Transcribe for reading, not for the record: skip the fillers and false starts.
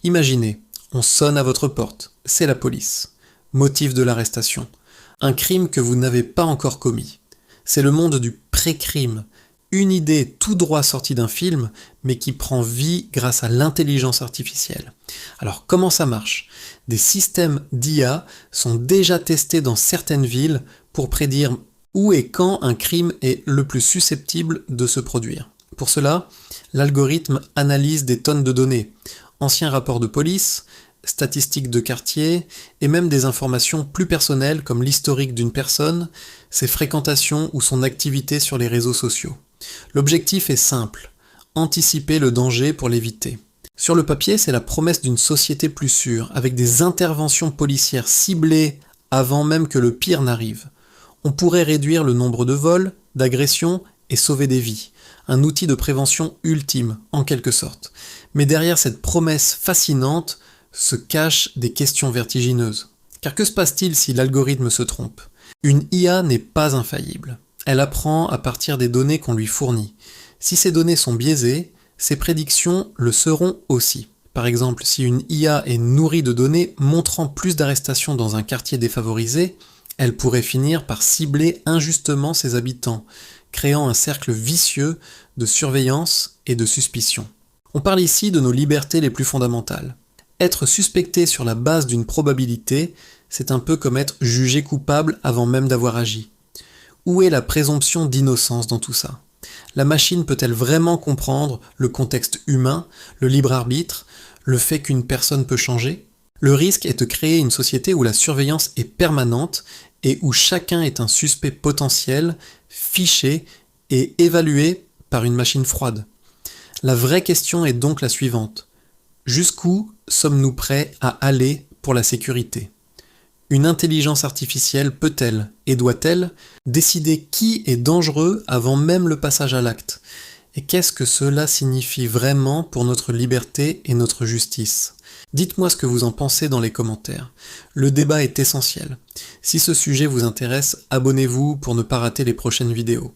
Imaginez, on sonne à votre porte, c'est la police. Motif de l'arrestation. Un crime que vous n'avez pas encore commis. C'est le monde du pré-crime. Une idée tout droit sortie d'un film, mais qui prend vie grâce à l'intelligence artificielle. Alors comment ça marche ? Des systèmes d'IA sont déjà testés dans certaines villes pour prédire où et quand un crime est le plus susceptible de se produire. Pour cela, l'algorithme analyse des tonnes de données, anciens rapports de police, statistiques de quartier et même des informations plus personnelles comme l'historique d'une personne, ses fréquentations ou son activité sur les réseaux sociaux. L'objectif est simple, anticiper le danger pour l'éviter. Sur le papier, c'est la promesse d'une société plus sûre, avec des interventions policières ciblées avant même que le pire n'arrive. On pourrait réduire le nombre de vols, d'agressions et sauver des vies. Un outil de prévention ultime, en quelque sorte. Mais derrière cette promesse fascinante se cachent des questions vertigineuses. Car que se passe-t-il si l'algorithme se trompe ? Une IA n'est pas infaillible. Elle apprend à partir des données qu'on lui fournit. Si ces données sont biaisées, ses prédictions le seront aussi. Par exemple, si une IA est nourrie de données montrant plus d'arrestations dans un quartier défavorisé, elle pourrait finir par cibler injustement ses habitants, créant un cercle vicieux de surveillance et de suspicion. On parle ici de nos libertés les plus fondamentales. Être suspecté sur la base d'une probabilité, c'est un peu comme être jugé coupable avant même d'avoir agi. Où est la présomption d'innocence dans tout ça ? La machine peut-elle vraiment comprendre le contexte humain, le libre arbitre, le fait qu'une personne peut changer ? Le risque est de créer une société où la surveillance est permanente et où chacun est un suspect potentiel, fiché et évalué par une machine froide. La vraie question est donc la suivante. Jusqu'où sommes-nous prêts à aller pour la sécurité ? Une intelligence artificielle peut-elle et doit-elle décider qui est dangereux avant même le passage à l'acte ? Et qu'est-ce que cela signifie vraiment pour notre liberté et notre justice ? Dites-moi ce que vous en pensez dans les commentaires. Le débat est essentiel. Si ce sujet vous intéresse, abonnez-vous pour ne pas rater les prochaines vidéos.